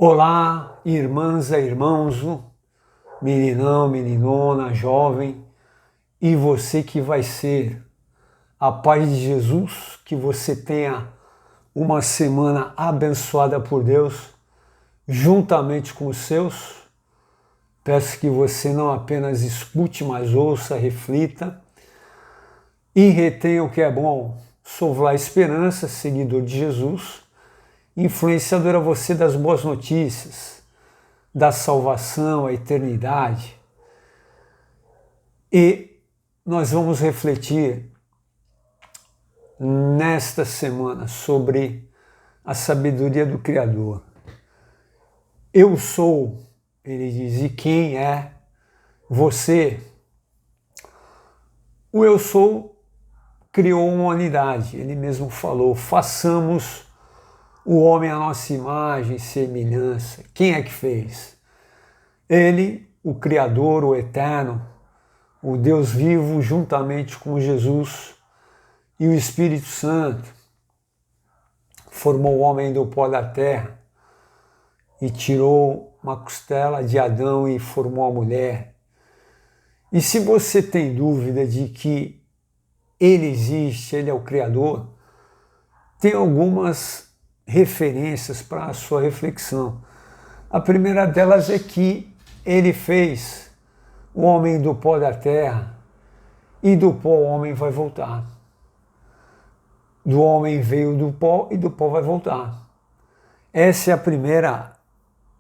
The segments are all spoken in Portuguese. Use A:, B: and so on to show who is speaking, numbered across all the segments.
A: Olá, irmãs e irmãos, meninão, meninona, jovem, e você que vai ser. A paz de Jesus, que você tenha uma semana abençoada por Deus, juntamente com os seus. Peço que você não apenas escute, mas ouça, reflita e retenha o que é bom. Sou Vlá Esperança, seguidor de Jesus, influenciador a você das boas notícias, da salvação, a eternidade. E nós vamos refletir nesta semana sobre a sabedoria do Criador. Eu sou, ele diz, e quem é você? O eu sou criou uma humanidade, ele mesmo falou, façamos o homem à nossa imagem e semelhança. Quem é que fez? Ele, o Criador, o Eterno, o Deus vivo, juntamente com Jesus e o Espírito Santo, formou o homem do pó da terra e tirou uma costela de Adão e formou a mulher. E se você tem dúvida de que ele existe, ele é o Criador, tem algumas referências para a sua reflexão. A primeira delas é que ele fez o homem do pó da terra e do pó o homem vai voltar. Do homem veio do pó e do pó vai voltar. Essa é a primeira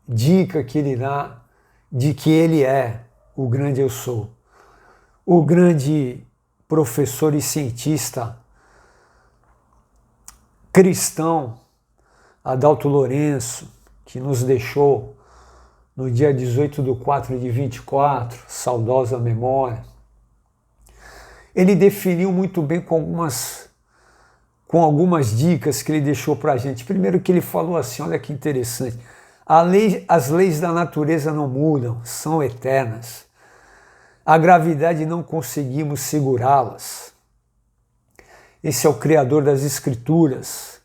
A: dica que ele dá de que ele é o grande eu sou. O grande professor e cientista cristão Adalto Lourenço, que nos deixou no dia 18/4/24, saudosa memória, ele definiu muito bem com algumas dicas que ele deixou para a gente. Primeiro que ele falou assim, olha que interessante, as leis da natureza não mudam, são eternas. A gravidade não conseguimos segurá-las. Esse é o Criador das Escrituras,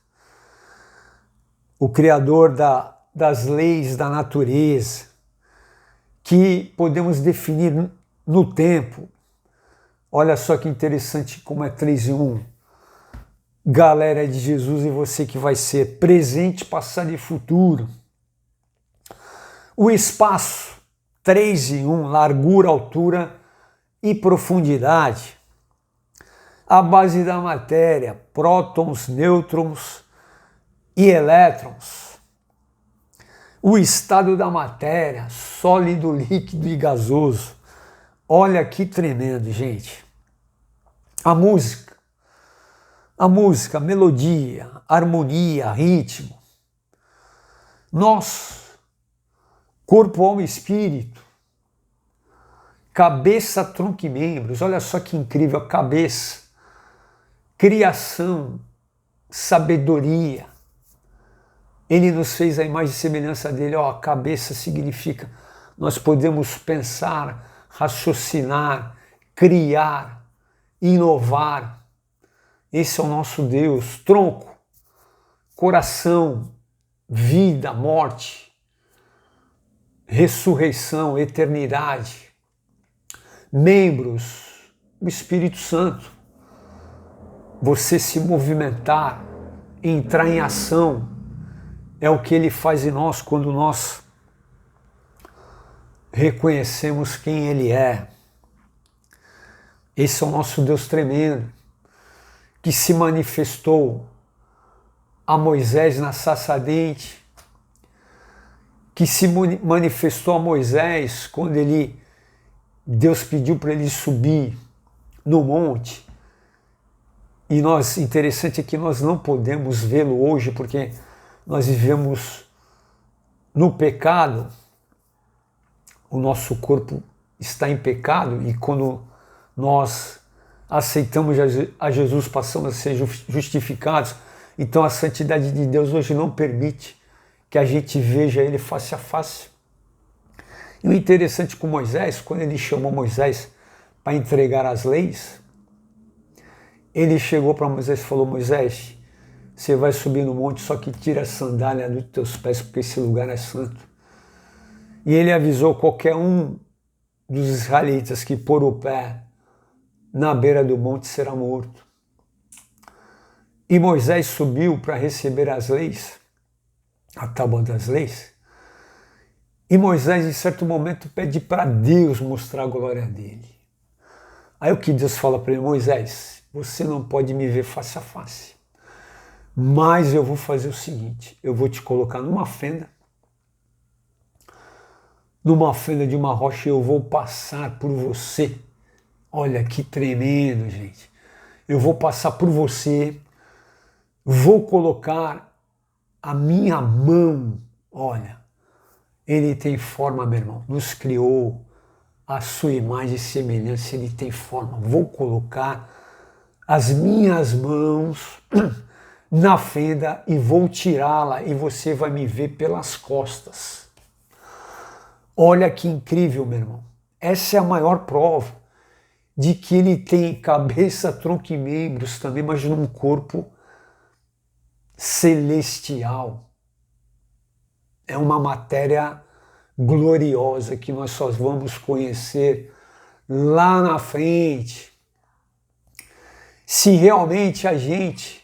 A: o Criador das leis da natureza, que podemos definir no tempo. Olha só que interessante como é 3 em 1. Galera de Jesus e você que vai ser presente, passado e futuro. O espaço, 3 em 1, largura, altura e profundidade. A base da matéria, prótons, nêutrons e elétrons. O estado da matéria, sólido, líquido e gasoso. Olha que tremendo, gente. A música, melodia, harmonia, ritmo. Nós, corpo, alma e espírito, cabeça, tronco e membros. Olha só que incrível, a cabeça, criação, sabedoria. Ele nos fez a imagem e semelhança dele. A cabeça significa nós podemos pensar, raciocinar, criar, inovar. Esse é o nosso Deus. Tronco, coração, vida, morte, ressurreição, eternidade. Membros, o Espírito Santo. Você se movimentar, entrar em ação, é o que ele faz em nós quando nós reconhecemos quem ele é. Esse é o nosso Deus tremendo, que se manifestou a Moisés na sarça ardente, que se manifestou a Moisés quando Deus pediu para ele subir no monte. E interessante é que nós não podemos vê-lo hoje, porque nós vivemos no pecado, o nosso corpo está em pecado, e quando nós aceitamos a Jesus, passamos a ser justificados. Então a santidade de Deus hoje não permite que a gente veja ele face a face. E o interessante com Moisés, quando ele chamou Moisés para entregar as leis, ele chegou para Moisés e falou: Moisés, Você vai subir no monte, só que tira a sandália dos teus pés, porque esse lugar é santo. E ele avisou qualquer um dos israelitas que pôr o pé na beira do monte será morto. E Moisés subiu para receber as leis, a tábua das leis. E Moisés, em certo momento, pede para Deus mostrar a glória dele. Aí o que Deus fala para ele: Moisés, você não pode me ver face a face, mas eu vou fazer o seguinte, eu vou te colocar numa fenda de uma rocha, e eu vou passar por você. Olha que tremendo, gente. Eu vou passar por você, vou colocar a minha mão. Olha, ele tem forma, meu irmão, nos criou a sua imagem e semelhança, ele tem forma. Vou colocar as minhas mãos na fenda e vou tirá-la, e você vai me ver pelas costas. Olha que incrível, meu irmão. Essa é a maior prova de que ele tem cabeça, tronco e membros também, mas num corpo celestial. É uma matéria gloriosa que nós só vamos conhecer lá na frente, se realmente a gente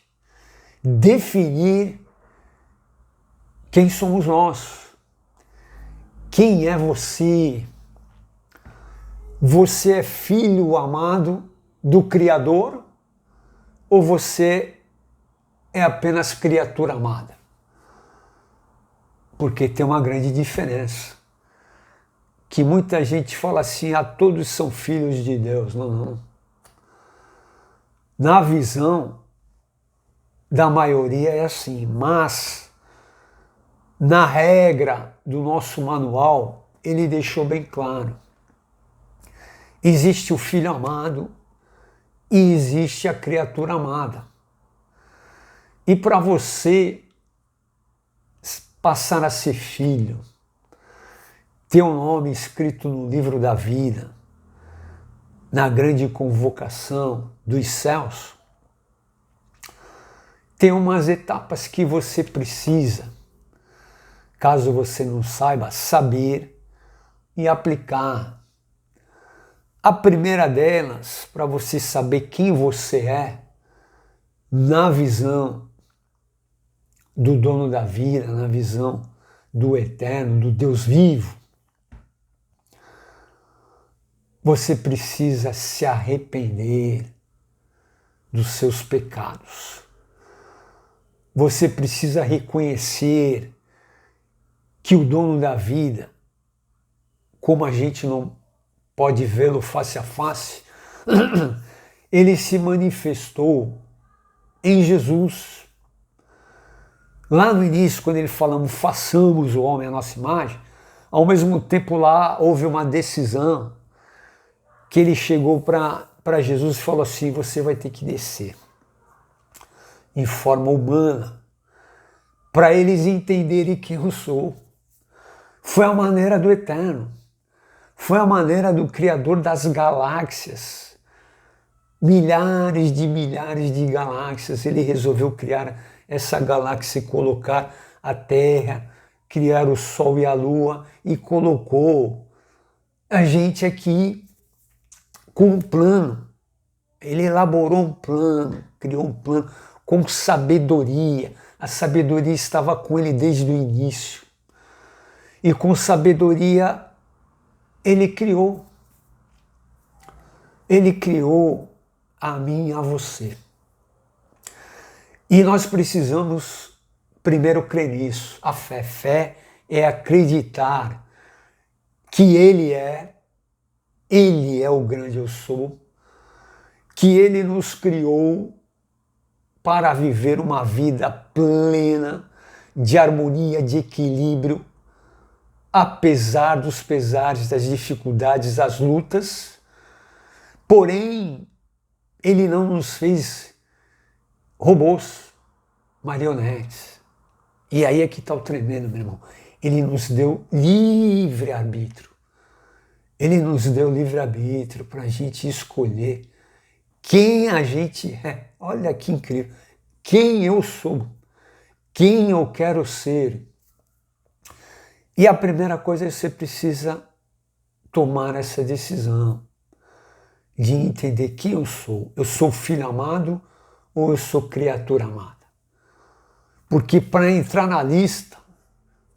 A: definir quem somos nós. Quem é você? Você é filho amado do Criador ou você é apenas criatura amada? Porque tem uma grande diferença. Que muita gente fala assim: todos são filhos de Deus. Não, não. Na visão da maioria é assim, mas na regra do nosso manual, ele deixou bem claro. Existe o filho amado e existe a criatura amada. E para você passar a ser filho, ter um nome escrito no livro da vida, na grande convocação dos céus, tem umas etapas que você precisa, caso você não saiba, saber e aplicar. A primeira delas, para você saber quem você é, na visão do dono da vida, na visão do eterno, do Deus vivo, você precisa se arrepender dos seus pecados. Você precisa reconhecer que o dono da vida, como a gente não pode vê-lo face a face, ele se manifestou em Jesus. Lá no início, quando ele falamos, façamos o homem à nossa imagem, ao mesmo tempo lá houve uma decisão que ele chegou para Jesus e falou assim: você vai ter que descer em forma humana para eles entenderem quem eu sou. Foi a maneira do Eterno. Foi a maneira do Criador das galáxias. Milhares de galáxias. Ele resolveu criar essa galáxia e colocar a Terra, criar o Sol e a Lua, e colocou a gente aqui com um plano. Ele elaborou um plano, criou um plano com sabedoria. A sabedoria estava com ele desde o início. E com sabedoria ele criou. Ele criou a mim e a você. E nós precisamos primeiro crer nisso. A fé. Fé é acreditar que Ele é o grande eu sou, que Ele nos criou para viver uma vida plena, de harmonia, de equilíbrio, apesar dos pesares, das dificuldades, das lutas. Porém, Ele não nos fez robôs, marionetes. E aí é que está o tremendo, meu irmão. Ele nos deu livre-arbítrio. Ele nos deu livre-arbítrio para a gente escolher quem a gente é. Olha que incrível. quem eu sou, quem eu quero ser. E a primeira coisa é que você precisa tomar essa decisão de entender quem eu sou. Eu sou filho amado ou eu sou criatura amada? Porque para entrar na lista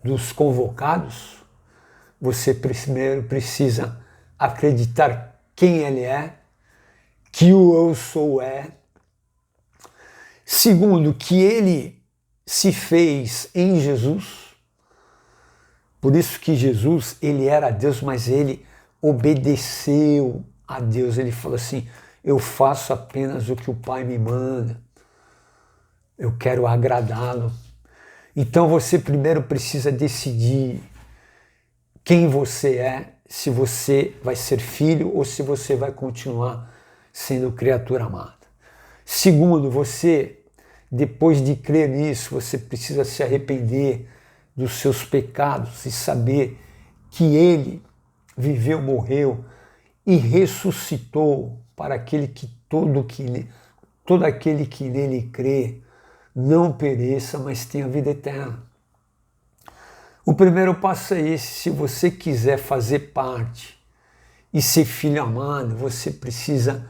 A: dos convocados, você primeiro precisa acreditar quem ele é, que o eu sou é. Segundo, que ele se fez em Jesus. Por isso que Jesus, ele era Deus, mas ele obedeceu a Deus. Ele falou assim, eu faço apenas o que o Pai me manda. Eu quero agradá-lo. Então você primeiro precisa decidir quem você é, se você vai ser filho ou se você vai continuar sendo criatura amada. Segundo, você, depois de crer nisso, você precisa se arrepender dos seus pecados e saber que ele viveu, morreu e ressuscitou para aquele que todo aquele que nele crê não pereça, mas tenha vida eterna. O primeiro passo é esse. Se você quiser fazer parte e ser filho amado, você precisa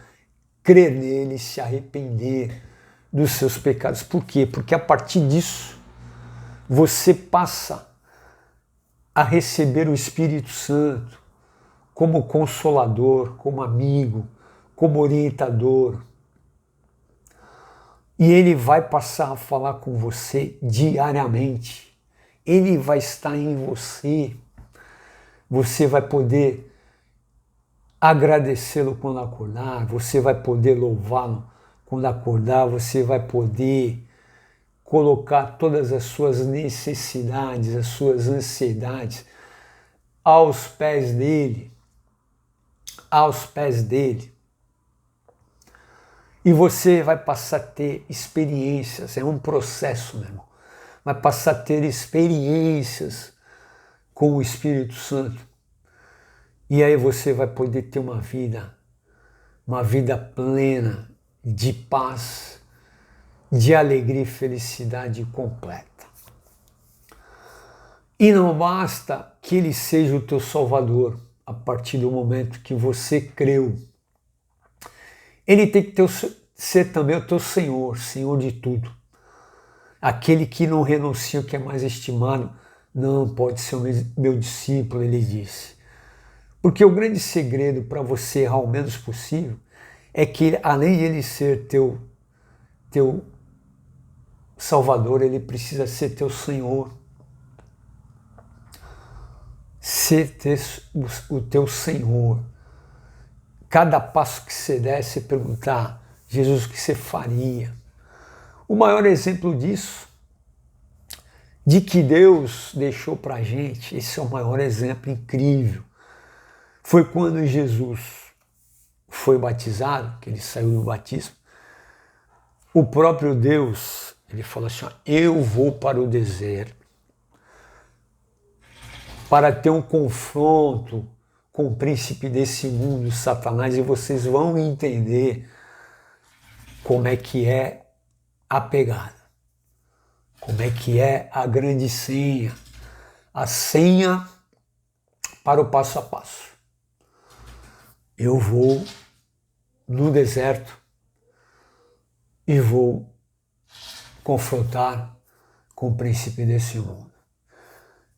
A: crer nele e se arrepender dos seus pecados. Por quê? Porque a partir disso, você passa a receber o Espírito Santo como consolador, como amigo, como orientador. E ele vai passar a falar com você diariamente. Ele vai estar em você. Você vai poder agradecê-lo quando acordar, você vai poder louvá-lo quando acordar, você vai poder colocar todas as suas necessidades, as suas ansiedades aos pés dele, aos pés dele. E você vai passar a ter experiências, é um processo, meu irmão. Vai passar a ter experiências com o Espírito Santo. E aí você vai poder ter uma vida plena de paz, de alegria e felicidade completa. E não basta que ele seja o teu Salvador a partir do momento que você creu. Ele tem que ser também o teu Senhor, Senhor de tudo. Aquele que não renuncia o que é mais estimado não pode ser o meu discípulo, ele disse. Porque o grande segredo para você errar o menos possível é que, além de ele ser teu Salvador, ele precisa ser teu Senhor. Ser o teu Senhor. Cada passo que você der, você perguntar, Jesus, o que você faria? O maior exemplo disso, de que Deus deixou para a gente, esse é o maior exemplo incrível, foi quando Jesus foi batizado, que ele saiu do batismo, o próprio Deus, ele falou assim, eu vou para o deserto para ter um confronto com o príncipe desse mundo, Satanás, e vocês vão entender como é que é a pegada, como é que é a grande senha, a senha para o passo a passo. Eu vou no deserto e vou confrontar com o príncipe desse mundo.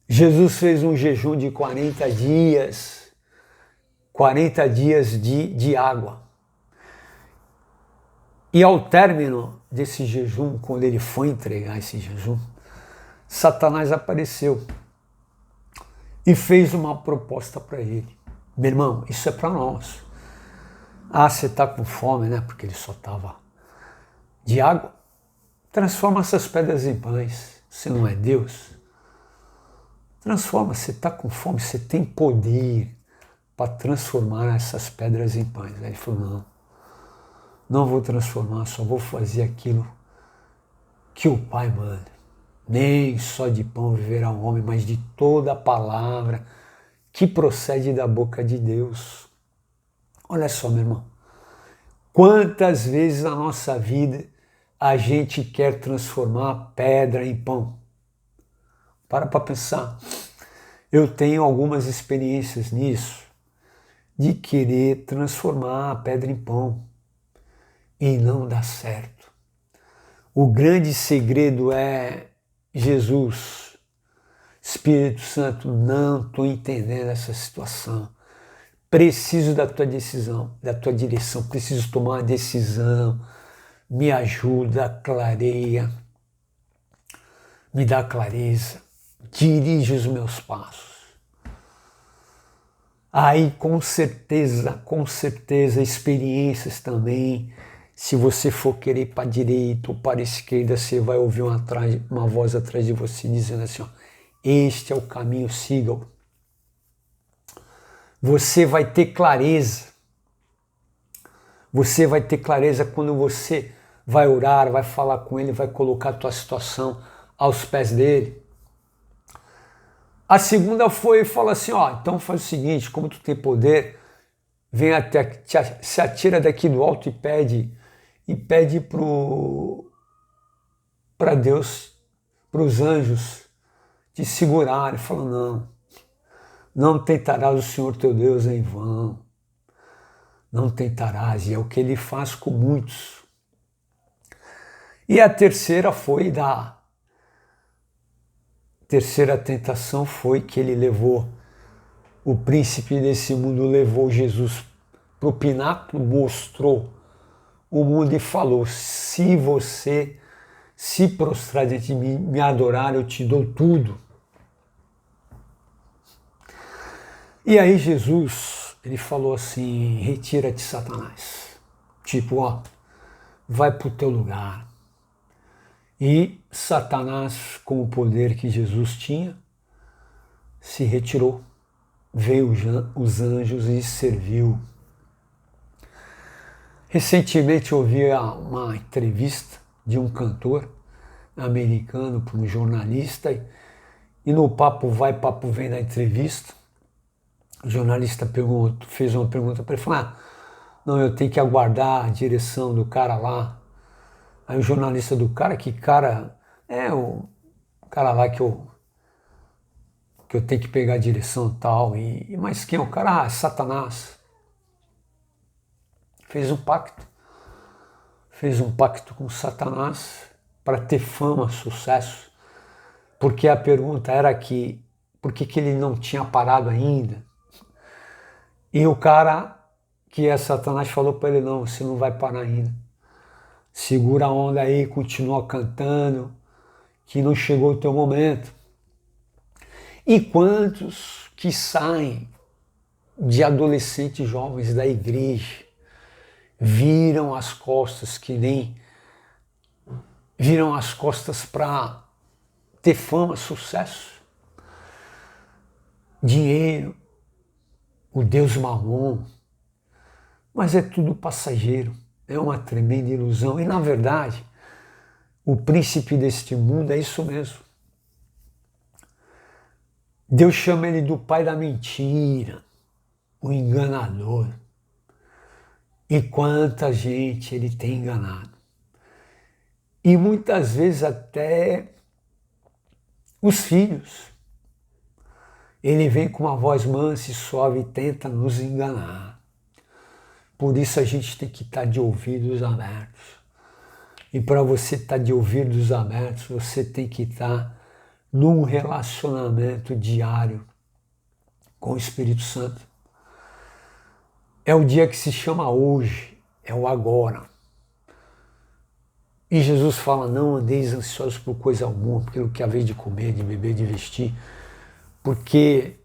A: Jesus fez um jejum de 40 dias de água. E ao término desse jejum, quando ele foi entregar esse jejum, Satanás apareceu e fez uma proposta para ele. Meu irmão, isso é para nós. Ah, você está com fome, né? Porque ele só estava de água. Transforma essas pedras em pães. Você não é Deus? Transforma, você está com fome, você tem poder para transformar essas pedras em pães. Aí ele falou, não vou transformar, só vou fazer aquilo que o Pai manda. Nem só de pão viverá o homem, mas de toda a palavra que procede da boca de Deus. Olha só, meu irmão, quantas vezes na nossa vida a gente quer transformar pedra em pão. Para pensar. Eu tenho algumas experiências nisso, de querer transformar a pedra em pão e não dá certo. O grande segredo é Jesus, Espírito Santo, não estou entendendo essa situação. Preciso da tua decisão, da tua direção, preciso tomar uma decisão. Me ajuda, clareia, me dá clareza, dirige os meus passos. Aí com certeza, experiências também. Se você for querer ir para a direita ou para a esquerda, você vai ouvir uma voz atrás de você dizendo assim, ó, este é o caminho, siga-o. Você vai ter clareza. Você vai ter clareza quando você vai orar, vai falar com ele, vai colocar a tua situação aos pés dele. A segunda foi e falou assim, ó, então faz o seguinte, como tu tem poder, vem até, se atira daqui do alto e pede para Deus, para os anjos te segurarem. Fala, não tentarás o Senhor teu Deus em vão. Não tentarás, e é o que ele faz com muitos. E a terceira tentação foi que ele levou, o príncipe desse mundo levou Jesus para o pináculo, mostrou o mundo e falou, se você se prostrar diante de mim, me adorar, eu te dou tudo. E aí Jesus, ele falou assim, retira-te, Satanás. Tipo, ó, vai para o teu lugar. E Satanás, com o poder que Jesus tinha, se retirou. Veio os anjos e serviu. Recentemente eu ouvi uma entrevista de um cantor americano para um jornalista e no papo vai, papo vem da entrevista, o jornalista fez uma pergunta para ele, falou, não, eu tenho que aguardar a direção do cara lá. Aí o jornalista do cara, que cara é o cara lá que eu tenho que pegar a direção e tal, mas quem é o cara? É Satanás. Fez um pacto com Satanás para ter fama, sucesso, porque a pergunta era por que ele não tinha parado ainda? E o cara, que é Satanás, falou para ele, não, você não vai parar ainda. Segura a onda aí, continua cantando, que não chegou o teu momento. E quantos que saem de adolescentes jovens da igreja, viram as costas para ter fama, sucesso, dinheiro, o Deus Mamon, mas é tudo passageiro, é uma tremenda ilusão. E na verdade, o príncipe deste mundo é isso mesmo. Deus chama ele do pai da mentira, o enganador. E quanta gente ele tem enganado. E muitas vezes até os filhos. Ele vem com uma voz mansa e suave e tenta nos enganar. Por isso a gente tem que estar de ouvidos abertos. E para você estar de ouvidos abertos, você tem que estar num relacionamento diário com o Espírito Santo. É o dia que se chama hoje, é o agora. E Jesus fala, não andeis ansiosos por coisa alguma, pelo que haveis de comer, de beber, de vestir, porque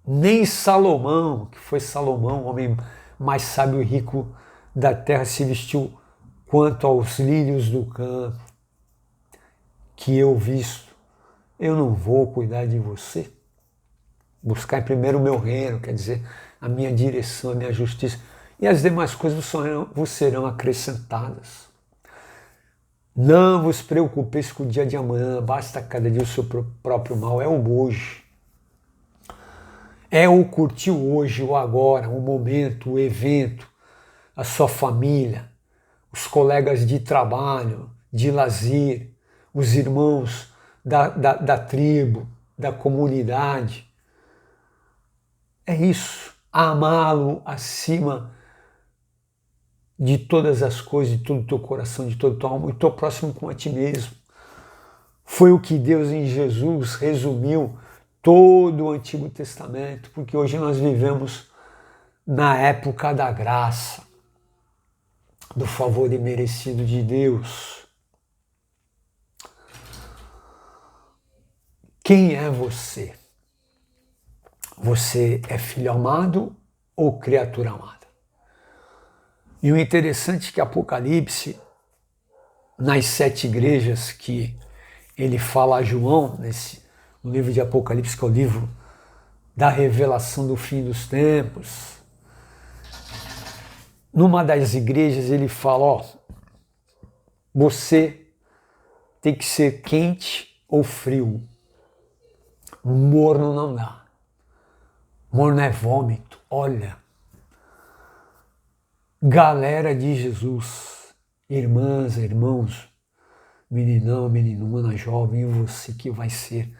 A: nem Salomão, que foi Salomão, o homem mais sábio e rico da terra, se vestiu quanto aos lírios do campo, que eu visto. Eu não vou cuidar de você? Buscar em primeiro o meu reino, quer dizer, a minha direção, a minha justiça, e as demais coisas vos serão acrescentadas. Não vos preocupeis com o dia de amanhã, basta cada dia o seu próprio mal, é o hoje. É o curtir o hoje, o agora, o momento, o evento, a sua família, os colegas de trabalho, de lazer, os irmãos da tribo, da comunidade. É isso, amá-lo acima de todas as coisas, de todo o teu coração, de todo o teu alma, e teu próximo como a ti mesmo. Foi o que Deus em Jesus resumiu todo o Antigo Testamento, porque hoje nós vivemos na época da graça, do favor imerecido de Deus. Quem é você? Você é filho amado ou criatura amada? E o interessante é que Apocalipse, nas 7 igrejas que ele fala a João, no livro de Apocalipse, que é o livro da revelação do fim dos tempos, numa das igrejas ele fala, ó, você tem que ser quente ou frio. Morno não dá. Morno é vômito. Olha, galera de Jesus, irmãs, irmãos, meninão, meninona, jovem, e você que vai ser.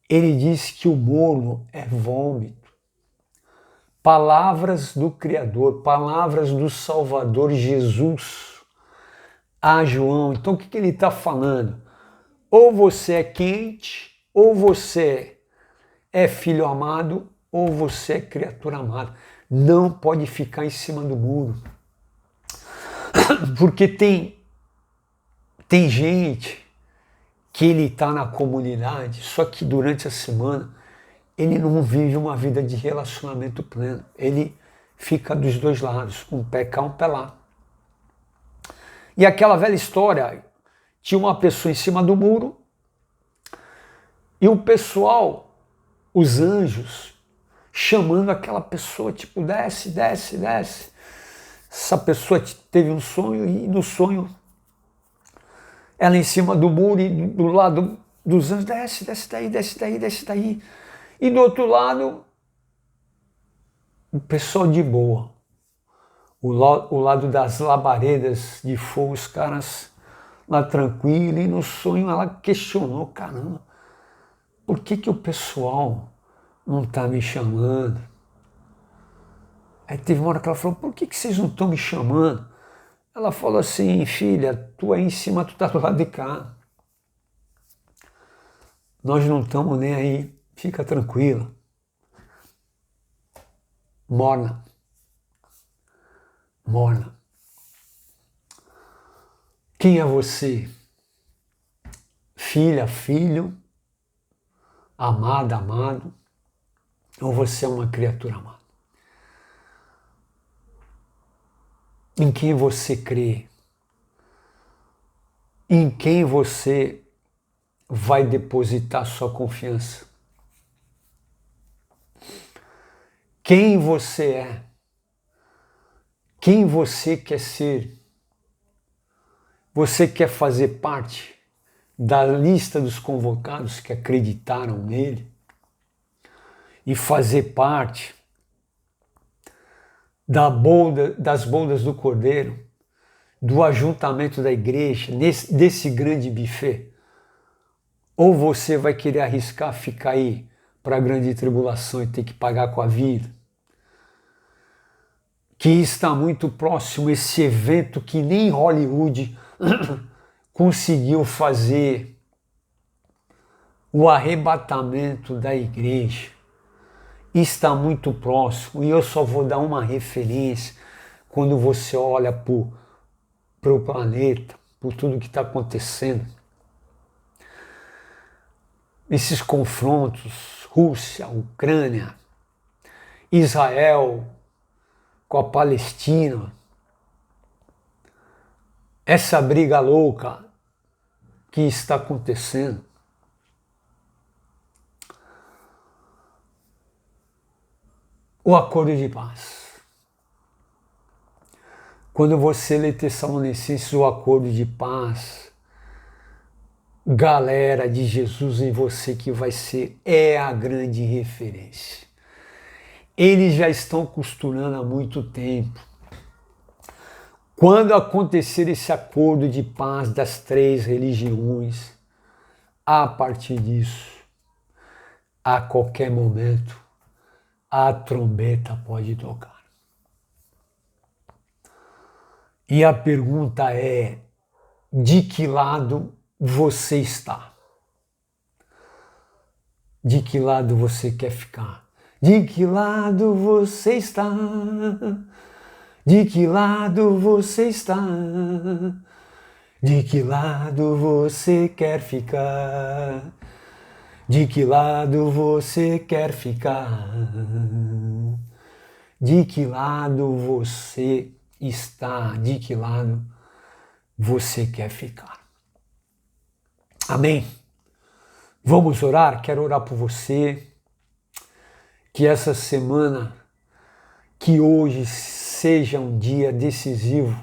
A: Ele diz que o morno é vômito. Palavras do Criador, palavras do Salvador Jesus a João. Então o que ele está falando? Ou você é quente, ou você é filho amado, ou você é criatura amada. Não pode ficar em cima do muro. Porque tem gente que ele está na comunidade, só que durante a semana ele não vive uma vida de relacionamento pleno. Ele fica dos dois lados, um pé cá, um pé lá. E aquela velha história, tinha uma pessoa em cima do muro e o pessoal, os anjos, chamando aquela pessoa, tipo, desce, desce, desce. Essa pessoa teve um sonho e no sonho ela em cima do muro e do lado dos anjos, desce, desce daí, desce daí, desce daí. E do outro lado, o pessoal de boa. O lado das labaredas de fogo, os caras lá tranquilo. E no sonho ela questionou, caramba, por que o pessoal não está me chamando? Aí teve uma hora que ela falou, por que vocês não estão me chamando? Ela falou assim, filha, tu aí em cima, tu tá do lado de cá. Nós não estamos nem aí, fica tranquila. Morna. Morna. Quem é você? Filha, filho, amada, amado, ou você é uma criatura amada? Em quem você crê? Em quem você vai depositar sua confiança? Quem você é? Quem você quer ser? Você quer fazer parte da lista dos convocados que acreditaram nele? E fazer parte das bodas do Cordeiro, do ajuntamento da igreja, desse grande buffet? Ou você vai querer arriscar ficar aí para a grande tribulação e ter que pagar com a vida? Que está muito próximo esse evento que nem Hollywood conseguiu fazer, o arrebatamento da igreja. Está muito próximo, e eu só vou dar uma referência quando você olha para o planeta, por tudo que está acontecendo. Esses confrontos, Rússia, Ucrânia, Israel com a Palestina, essa briga louca que está acontecendo. O acordo de paz. Quando você lê Tessalonicenses, o acordo de paz, galera de Jesus em você que vai ser, é a grande referência. Eles já estão costurando há muito tempo. Quando acontecer esse acordo de paz das três religiões, a partir disso, a qualquer momento, a trombeta pode tocar. E a pergunta é: de que lado você está? De que lado você quer ficar? De que lado você está? De que lado você está? De que lado você quer ficar? De que lado você quer ficar? De que lado você está? De que lado você quer ficar? Amém? Vamos orar? Quero orar por você. Que essa semana, que hoje seja um dia decisivo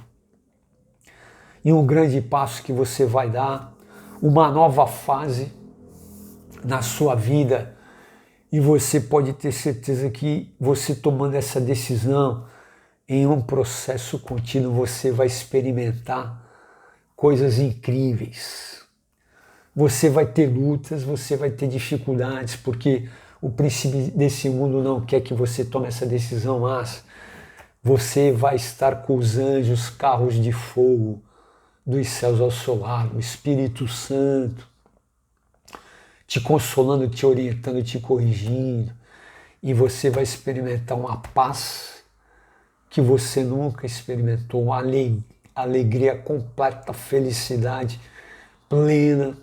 A: e um grande passo que você vai dar, uma nova fase na sua vida, e você pode ter certeza que você tomando essa decisão em um processo contínuo, você vai experimentar coisas incríveis. Você vai ter lutas, você vai ter dificuldades, porque o príncipe desse mundo não quer que você tome essa decisão, mas você vai estar com os anjos, carros de fogo dos céus ao seu lado, o Espírito Santo, te consolando, te orientando, te corrigindo, e você vai experimentar uma paz que você nunca experimentou, uma alegria completa, felicidade plena.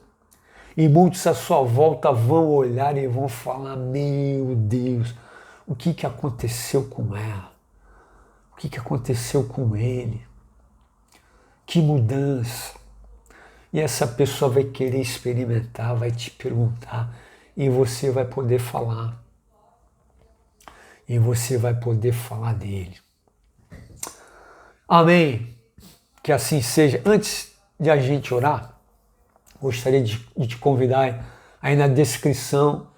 A: E muitos à sua volta vão olhar e vão falar: meu Deus, o que aconteceu com ela? O que aconteceu com ele? Que mudança! E essa pessoa vai querer experimentar, vai te perguntar, e você vai poder falar. E você vai poder falar dele. Amém? Que assim seja. Antes de a gente orar, gostaria de te convidar, aí na descrição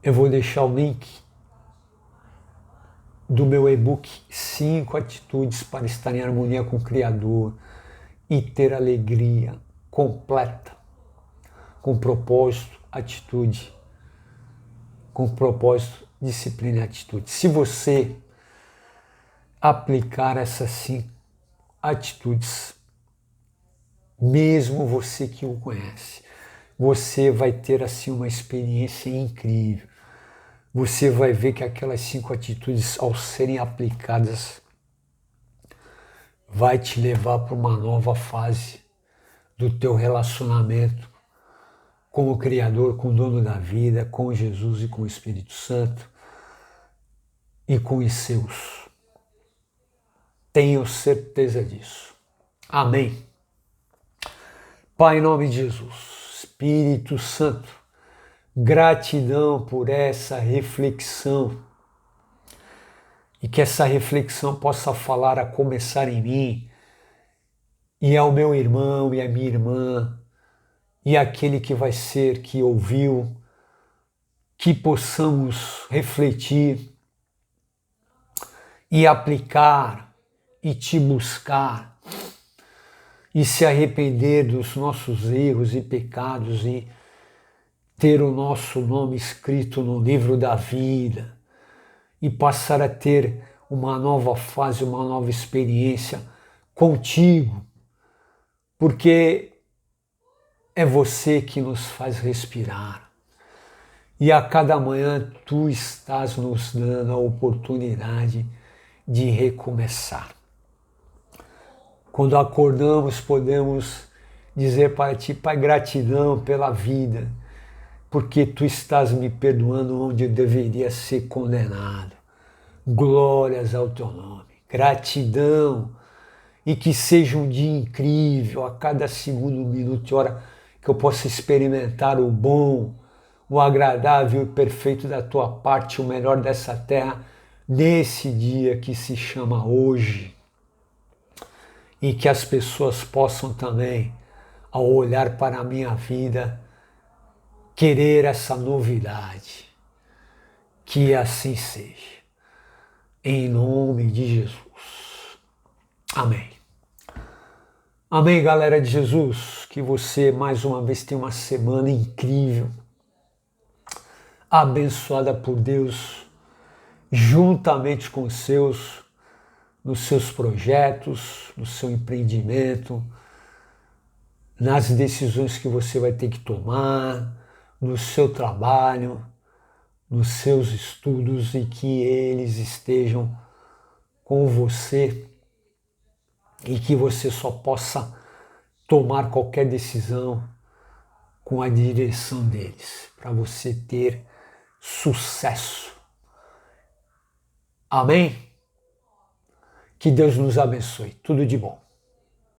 A: eu vou deixar o link do meu e-book 5 atitudes para estar em harmonia com o Criador e ter alegria completa, com propósito, atitude, com propósito, disciplina e atitude. Se você aplicar essas 5 atitudes, mesmo você que o conhece, você vai ter assim uma experiência incrível. Você vai ver que aquelas 5 atitudes, ao serem aplicadas, vai te levar para uma nova fase do teu relacionamento com o Criador, com o dono da vida, com Jesus e com o Espírito Santo e com os seus. Tenho certeza disso. Amém. Pai, em nome de Jesus, Espírito Santo, gratidão por essa reflexão, e que essa reflexão possa falar a começar em mim e ao meu irmão e à minha irmã e aquele que vai ser, que ouviu, que possamos refletir e aplicar e te buscar e se arrepender dos nossos erros e pecados e ter o nosso nome escrito no livro da vida e passar a ter uma nova fase, uma nova experiência contigo, porque é você que nos faz respirar. E a cada manhã tu estás nos dando a oportunidade de recomeçar. Quando acordamos, podemos dizer para ti: Pai, gratidão pela vida, porque tu estás me perdoando onde eu deveria ser condenado. Glórias ao teu nome. Gratidão. E que seja um dia incrível, a cada segundo, minuto e hora, que eu possa experimentar o bom, o agradável e perfeito da tua parte, o melhor dessa terra, nesse dia que se chama hoje. E que as pessoas possam também, ao olhar para a minha vida, querer essa novidade. Que assim seja. Em nome de Jesus. Amém. Amém, galera de Jesus. Que você mais uma vez tenha uma semana incrível, abençoada por Deus, juntamente com os seus, nos seus projetos, no seu empreendimento, nas decisões que você vai ter que tomar, no seu trabalho, nos seus estudos, e que eles estejam com você e que você só possa tomar qualquer decisão com a direção deles, para você ter sucesso. Amém? Que Deus nos abençoe. Tudo de bom.